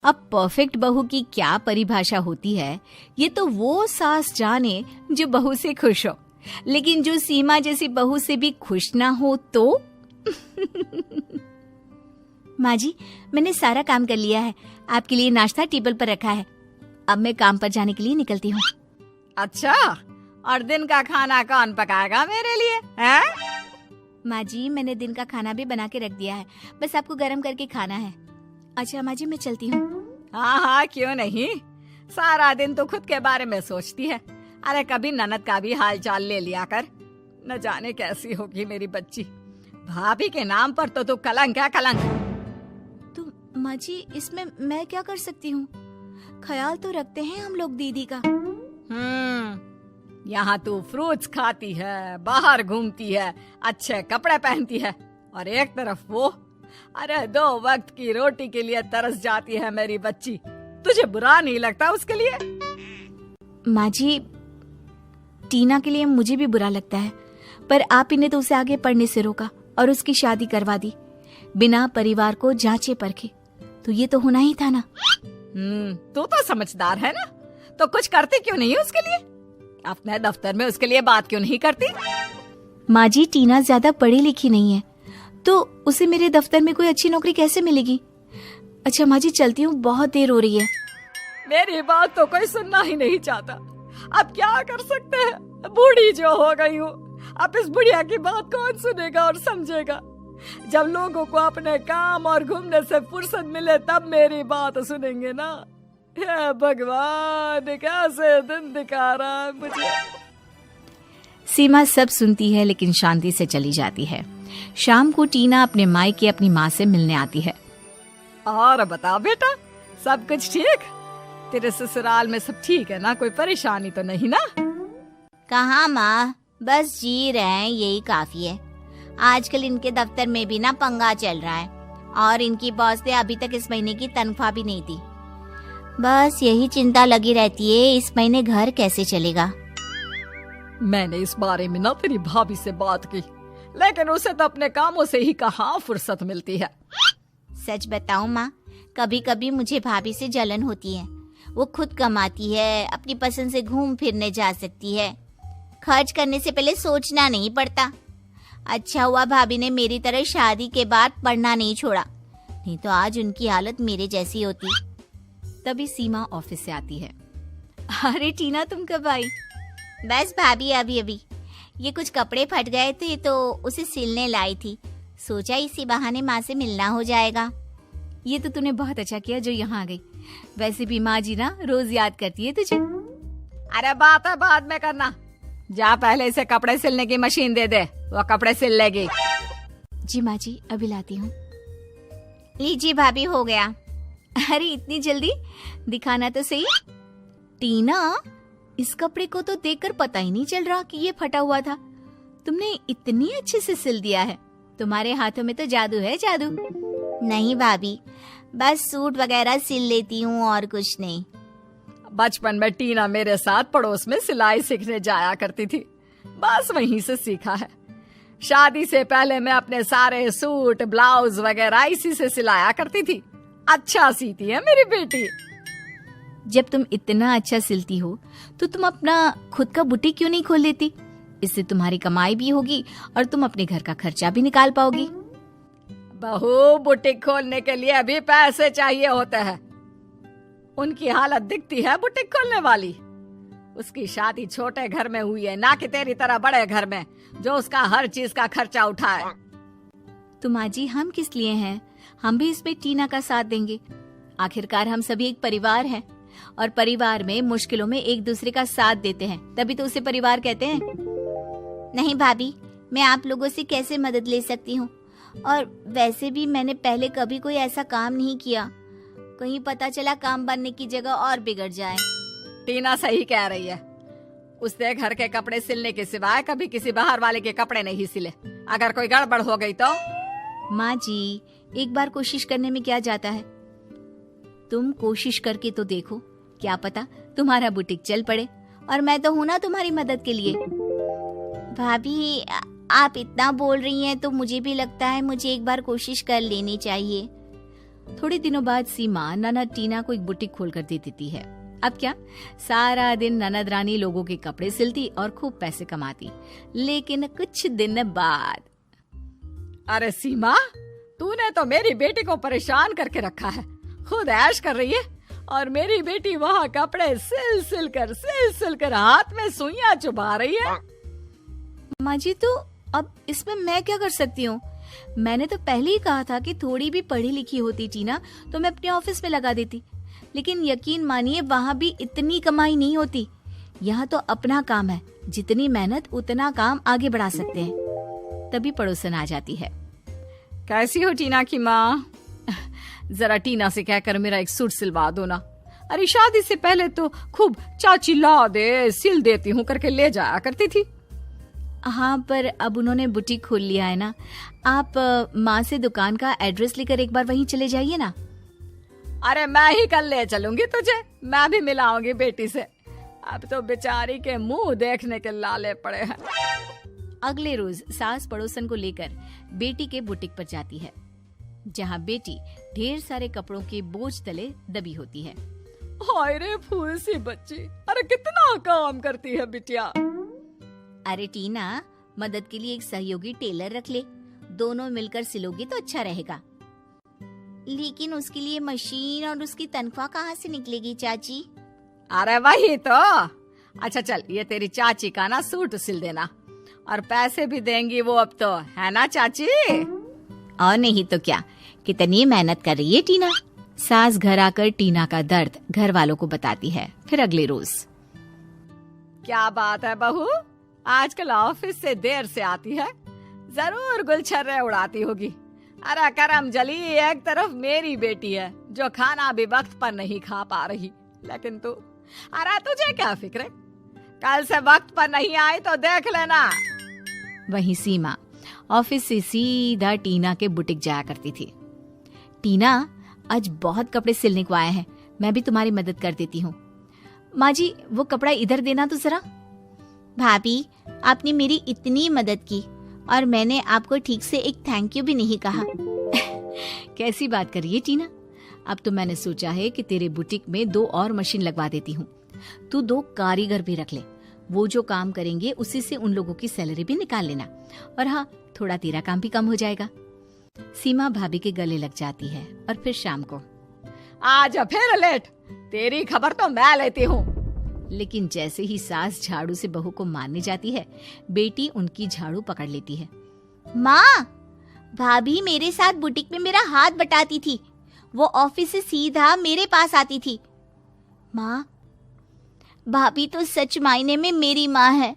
अब परफेक्ट बहू की क्या परिभाषा होती है ये तो वो सास जाने जो बहू से खुश हो, लेकिन जो सीमा जैसी बहू से भी खुश ना हो तो। माँ जी, मैंने सारा काम कर लिया है, आपके लिए नाश्ता टेबल पर रखा है। अब मैं काम पर जाने के लिए निकलती हूँ। अच्छा, और दिन का खाना कौन पकाएगा मेरे लिए हैं? माँ जी, मैंने दिन का खाना भी बना के रख दिया है, बस आपको गर्म करके खाना है। अच्छा माँ जी, मैं चलती हूँ। हाँ हाँ, क्यों नहीं, सारा दिन तो खुद के बारे में सोचती है। अरे कभी ननद का भी हाल चाल ले लिया कर, न जाने कैसी होगी मेरी बच्ची। भाभी के नाम पर तो तू कलंक है, कलंक। तो माँ जी, इसमें मैं क्या कर सकती हूँ? ख्याल तो रखते हैं हम लोग दीदी का। यहाँ तू फ्रूट्स खाती है, बाहर घूमती है, अच्छे कपड़े पहनती है, और एक तरफ वो, अरे 2 वक्त की रोटी के लिए तरस जाती है मेरी बच्ची। तुझे बुरा नहीं लगता उसके लिए? माँ जी, टीना के लिए मुझे भी बुरा लगता है, पर आप ही ने तो उसे आगे पढ़ने से रोका और उसकी शादी करवा दी बिना परिवार को जांचे परखे। तो ये तो होना ही था ना। तू तो समझदार है ना, तो कुछ करती क्यों नहीं उसके लिए? अपने दफ्तर में उसके लिए बात क्यों नहीं करती? माँ जी, टीना ज्यादा पढ़ी लिखी नहीं है, तो उसे मेरे दफ्तर में कोई अच्छी नौकरी कैसे मिलेगी? अच्छा माँ जी, चलती हूँ, बहुत देर हो रही है। मेरी बात तो कोई सुनना ही नहीं चाहता। अब क्या कर सकते हैं, बूढ़ी जो हो गई हूँ। अब इस बुढ़िया की बात कौन सुनेगा और समझेगा? जब लोगों को अपने काम और घूमने से फुर्सत मिले तब मेरी बात सुनेंगे ना। हे भगवान, कैसे दिन दिखा रहा है मुझे। सीमा सब सुनती है लेकिन शांति से चली जाती है। शाम को टीना अपने मायके अपनी माँ से मिलने आती है। और बता बेटा, सब कुछ ठीक? तेरे ससुराल में सब ठीक है ना? कोई परेशानी तो नहीं ना? कहाँ माँ, बस जी रहे हैं, यही काफी है। आजकल इनके दफ्तर में भी ना पंगा चल रहा है, और इनकी बॉस ने अभी तक इस महीने की तनख्वाह भी नहीं दी। बस यही चिंता लगी रहती है, इस महीने घर कैसे चलेगा। मैंने इस बारे में ना तेरी भाभी से बात की, लेकिन उसे तो अपने कामों से ही कहाँ फुर्सत मिलती है। सच बताऊं माँ, कभी कभी मुझे भाभी से जलन होती है। वो खुद कमाती है, अपनी पसंद से घूम फिरने जा सकती है, खर्च करने से पहले सोचना नहीं पड़ता। अच्छा हुआ भाभी ने मेरी तरह शादी के बाद पढ़ना नहीं छोड़ा, नहीं तो आज उनकी हालत मेरे जैसी होती। तभी सीमा ऑफिस से आती है। अरे टीना, तुम कब आई? बस भाभी, अभी ये कुछ कपड़े फट गए थे तो उसे सिलने लाई थी, सोचा इसी बहाने माँ से मिलना हो जाएगा। ये तो तूने बहुत अच्छा किया जो यहाँ आ गई। वैसे भी माँ जी ना रोज याद करती है तुझे। अरे बात है बाद में करना, जा पहले इसे कपड़े सिलने की मशीन दे दे, वो कपड़े सिल लेगी। जी माँ जी, अभी लाती हूँ। लीजिए भाभी, हो गया। अरे इतनी जल्दी? दिखाना तो सही। टीना, इस कपड़े को तो देखकर पता ही नहीं चल रहा कि ये फटा हुआ था। तुमने इतनी अच्छे से सिल दिया है, तुम्हारे हाथों में तो जादू है, जादू। नहीं भाभी, बस सूट वगैरह सिल लेती हूँ और कुछ नहीं। बचपन में टीना मेरे साथ पड़ोस में सिलाई सीखने जाया करती थी, बस वहीं से सीखा है। शादी से पहले मैं अपने सारे सूट ब्लाउज वगैरह इसी से सिलाया करती थी। अच्छा सीती है मेरी बेटी। जब तुम इतना अच्छा सिलती हो तो तुम अपना खुद का बुटीक क्यों नहीं खोल लेती? इससे तुम्हारी कमाई भी होगी और तुम अपने घर का खर्चा भी निकाल पाओगी। बहू, बुटीक खोलने के लिए अभी पैसे चाहिए होते हैं। उनकी हालत दिखती है बुटीक खोलने वाली। उसकी शादी छोटे घर में हुई है, ना कि तेरी तरह बड़े घर में जो उसका हर चीज का खर्चा उठाए। तो माँ जी, हम किस लिए हैं? हम भी इसमें टीना का साथ देंगे। आखिरकार हम सभी एक परिवार हैं, और परिवार में मुश्किलों में एक दूसरे का साथ देते हैं, तभी तो उसे परिवार कहते हैं। नहीं भाभी, मैं आप लोगों से कैसे मदद ले सकती हूँ? और वैसे भी मैंने पहले कभी कोई ऐसा काम नहीं किया, कहीं पता चला काम बनने की जगह और बिगड़ जाए। टीना सही कह रही है, उसने घर के कपड़े सिलने के सिवाय कभी किसी बाहर वाले के कपड़े नहीं सिले। अगर कोई गड़बड़ हो गई तो? माँ जी, एक बार कोशिश करने में क्या जाता है? तुम कोशिश करके तो देखो, क्या पता तुम्हारा बुटीक चल पड़े, और मैं तो हूं ना तुम्हारी मदद के लिए। भाभी, आप इतना बोल रही हैं तो मुझे भी लगता है मुझे एक बार कोशिश कर लेनी चाहिए। थोड़े दिनों बाद सीमा ननद टीना को एक बुटीक खोल कर दे देती है। अब क्या, सारा दिन ननद रानी लोगों के कपड़े सिलती और खूब पैसे कमाती। लेकिन कुछ दिन बाद, अरे सीमा, तूने तो मेरी बेटी को परेशान करके रखा है। खुद ऐश कर रही है और मेरी बेटी वहाँ कपड़े सिल सिल कर हाथ में सुइयां चुभा रही है। माँ जी, तो अब इसमें मैं क्या कर सकती हूँ? मैंने तो पहले ही कहा था कि थोड़ी भी पढ़ी लिखी होती टीना तो मैं अपने ऑफिस में लगा देती। लेकिन यकीन मानिए, वहाँ भी इतनी कमाई नहीं होती। यहाँ तो अपना काम है, जितनी मेहनत उतना काम आगे बढ़ा सकते हैं। तभी पड़ोसन आ जाती है। कैसी हो टीना की माँ? जरा टीना से कहकर मेरा एक सूट सिलवा दो ना। अरे शादी से पहले तो खूब चाची ला दे, सिल देती हूँ करके ले जाया करती थी। हाँ, पर अब उन्होंने बुटीक खोल लिया है ना। आप माँ से दुकान का एड्रेस लेकर एक बार वहीं चले जाइए ना। अरे मैं ही कल ले चलूंगी तुझे, मैं भी मिलाऊंगी बेटी से। अब तो बेचारी के मुंह देखने के लाले पड़े हैं। अगले रोज सास पड़ोसन को लेकर बेटी के बुटीक पर जाती है, जहाँ बेटी ढेर सारे कपड़ों के बोझ तले दबी होती है। हाय रे फूल सी बच्ची, अरे कितना काम करती है बिटिया। अरे टीना, मदद के लिए एक सहयोगी टेलर रख ले, दोनों मिलकर सिलोगी तो अच्छा रहेगा। लेकिन उसके लिए मशीन और उसकी तनख्वाह कहाँ से निकलेगी चाची? अरे वही तो। अच्छा चल, ये तेरी चाची का ना सूट सिल देना, और पैसे भी देंगी वो अब तो, है ना चाची? और नहीं तो क्या, कितनी मेहनत कर रही है टीना। सास घर आकर टीना का दर्द घर वालों को बताती है। फिर अगले रोज, क्या बात है बहू, आजकल ऑफिस से देर से आती है, जरूर गुलछर्रे उड़ाती होगी। अरे करम जली, एक तरफ मेरी बेटी है जो खाना भी वक्त पर नहीं खा पा रही, लेकिन तू, अरे तुझे क्या फिक्र है, कल से वक्त पर नहीं आई तो देख लेना। वहीं सीमा ऑफिस से सीधा टीना के बुटीक जाया करती थी। टीना, आज बहुत कपड़े सिलने को आए हैं, मैं भी तुम्हारी मदद कर देती हूँ। माँ जी, वो कपड़ा इधर देना तो जरा। भाभी, आपने मेरी इतनी मदद की और मैंने आपको ठीक से एक थैंक यू भी नहीं कहा। कैसी बात कर रही है टीना? अब तो मैंने सोचा है कि तेरे बुटीक में 2 और मशीन लगवा देती हूँ। तू 2 कारीगर भी रख ले, वो जो काम करेंगे उसी से उन लोगों की सैलरी भी निकाल लेना। और हाँ, थोड़ा तेरा काम भी कम हो जाएगा। सीमा भाभी के गले लग जाती है। और फिर शाम को, आज फिर लेट, तेरी खबर तो मैं लेती हूँ। लेकिन जैसे ही सास झाड़ू से बहू को मारने जाती है, बेटी उनकी झाड़ू पकड़ लेती है। माँ, भाभी मेरे साथ बुटीक में मेरा हाथ बटाती थी, वो ऑफिस से सीधा मेरे पास आती थी। माँ, भाभी तो सच मायने में मेरी माँ है।